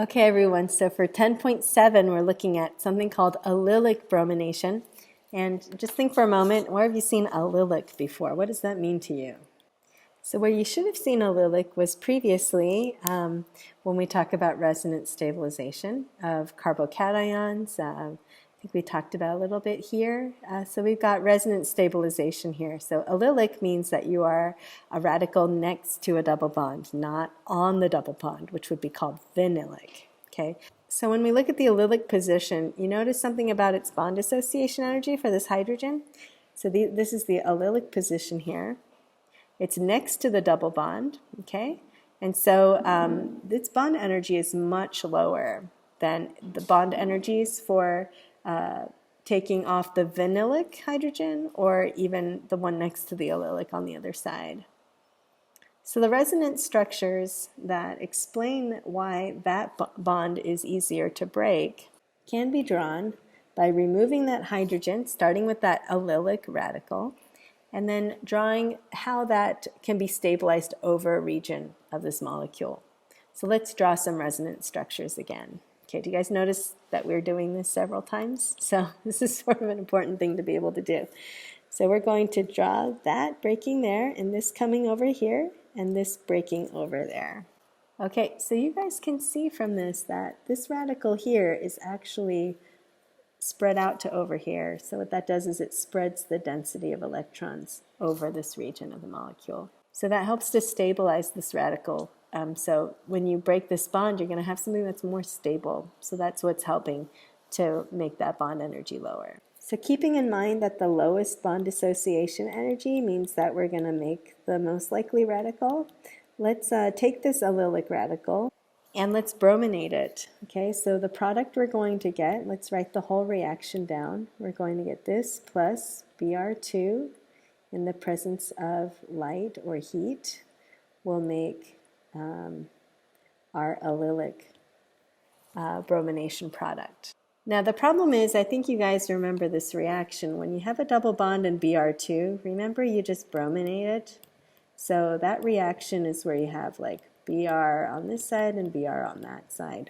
Okay, everyone, so for 10.7, we're looking at something called allylic bromination. And just think for a moment, where have you seen allylic before? What does that mean to you? So where you should have seen allylic was previously when we talk about resonance stabilization of carbocations. I think we talked about a little bit here. So we've got resonance stabilization here. So allylic means that you are a radical next to a double bond, not on the double bond, which would be called vinylic. Okay. So when we look at the allylic position, you notice something about its bond association energy for this hydrogen. So this is the allylic position here. It's next to the double bond, okay? And so its bond energy is much lower than the bond energies for taking off the vinylic hydrogen or even the one next to the allylic on the other side. So the resonance structures that explain why that bond is easier to break can be drawn by removing that hydrogen, starting with that allylic radical, and then drawing how that can be stabilized over a region of this molecule. So let's draw some resonance structures again. Okay, do you guys notice that we're doing this several times? So this is sort of an important thing to be able to do. So we're going to draw that breaking there, and this coming over here, and this breaking over there. Okay, so you guys can see from this that this radical here is actually spread out to over here. So what that does is it spreads the density of electrons over this region of the molecule. So that helps to stabilize this radical. So when you break this bond, you're going to have something that's more stable. So that's what's helping to make that bond energy lower. So keeping in mind that the lowest bond association energy means that we're going to make the most likely radical, let's take this allylic radical and let's brominate it. Okay, so the product we're going to get, let's write the whole reaction down. We're going to get this plus Br2 in the presence of light or heat will make our allylic bromination product. Now the problem is, I think you guys remember this reaction. When you have a double bond in Br2, remember you just brominate it? So that reaction is where you have like Br on this side and Br on that side.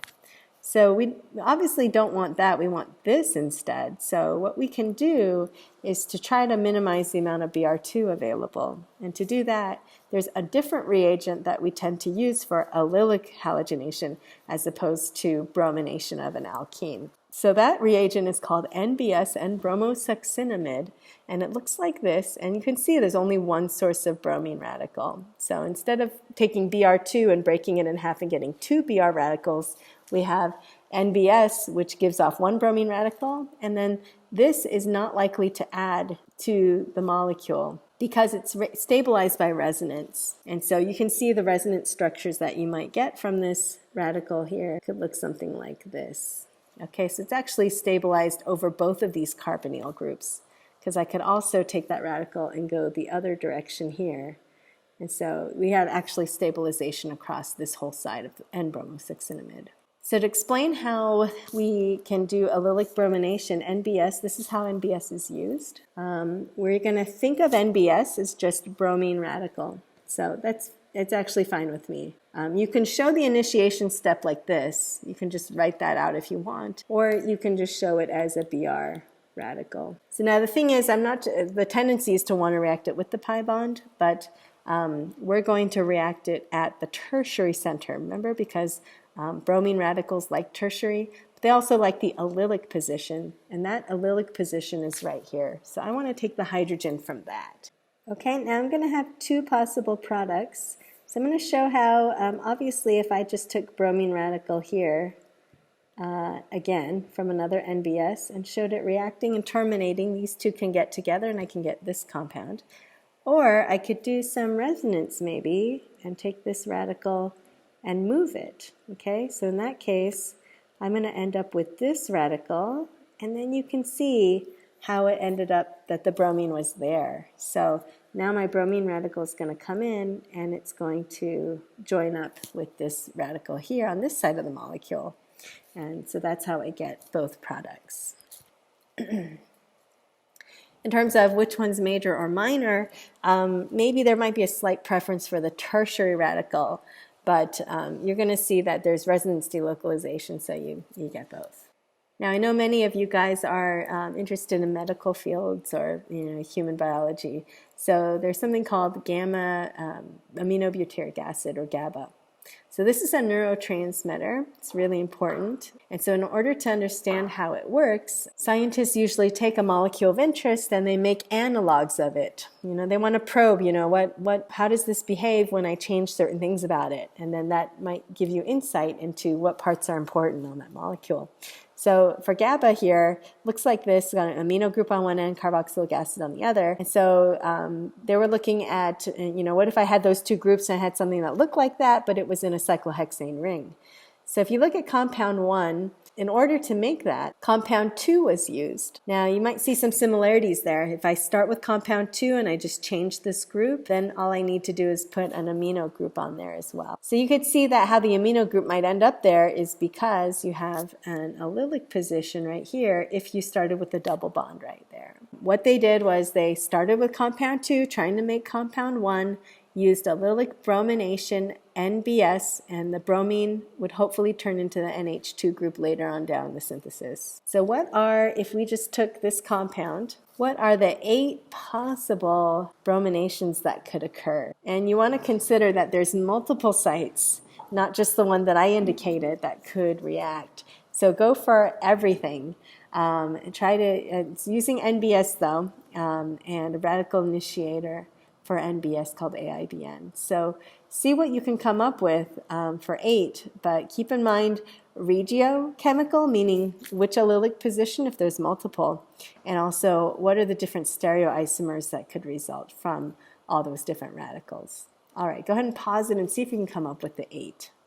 So we obviously don't want that, we want this instead. So what we can do is to try to minimize the amount of Br2 available. And to do that, there's a different reagent that we tend to use for allylic halogenation as opposed to bromination of an alkene. So that reagent is called NBS, N-bromosuccinimide, and it looks like this, and you can see there's only one source of bromine radical. So instead of taking Br2 and breaking it in half and getting two Br radicals, we have NBS, which gives off one bromine radical, and then this is not likely to add to the molecule because it's stabilized by resonance. And so you can see the resonance structures that you might get from this radical here. It could look something like this. Okay, so it's actually stabilized over both of these carbonyl groups, because I could also take that radical and go the other direction here. And so we have actually stabilization across this whole side of the N-bromosuccinimide. So to explain how we can do allylic bromination, NBS, this is how NBS is used. We're going to think of NBS as just bromine radical. So it's actually fine with me. You can show the initiation step like this. You can just write that out if you want. Or you can just show it as a Br radical. So now the thing is, the tendency is to want to react it with the pi bond, but we're going to react it at the tertiary center. Remember, because bromine radicals like tertiary, but they also like the allylic position, and that allylic position is right here. So I want to take the hydrogen from that. Okay, now I'm going to have two possible products. So I'm going to show how, obviously, if I just took bromine radical here, again, from another NBS, and showed it reacting and terminating, these two can get together and I can get this compound. Or I could do some resonance maybe and take this radical and move it. Okay, so in that case, I'm going to end up with this radical, and then you can see how it ended up that the bromine was there. So now my bromine radical is going to come in and it's going to join up with this radical here on this side of the molecule. And so that's how I get both products. In terms of which one's major or minor, maybe there might be a slight preference for the tertiary radical. but you're going to see that there's resonance delocalization, so you get both. Now, I know many of you guys are interested in medical fields or human biology, so there's something called gamma aminobutyric acid, or GABA. So this is a neurotransmitter. It's really important. And so in order to understand how it works, scientists usually take a molecule of interest and they make analogs of it. They want to probe, how does this behave when I change certain things about it? And then that might give you insight into what parts are important on that molecule. So for GABA here, looks like this, got an amino group on one end, carboxylic acid on the other. And so they were looking at, what if I had those two groups and I had something that looked like that, but it was in a cyclohexane ring. So if you look at compound 1, in order to make that, compound 2 was used. Now you might see some similarities there. If I start with compound 2 and I just change this group, then all I need to do is put an amino group on there as well. So you could see that how the amino group might end up there is because you have an allylic position right here if you started with a double bond right there. What they did was they started with compound 2, trying to make compound 1, used allylic bromination, NBS, and the bromine would hopefully turn into the NH2 group later on down the synthesis. So if we just took this compound, what are the 8 possible brominations that could occur? And you want to consider that there's multiple sites, not just the one that I indicated, that could react. So go for everything. And try to, it's using NBS though, and a radical initiator for NBS called AIBN. So see what you can come up with for 8, but keep in mind regiochemical, meaning which allylic position if there's multiple, and also what are the different stereoisomers that could result from all those different radicals. All right, go ahead and pause it and see if you can come up with the 8.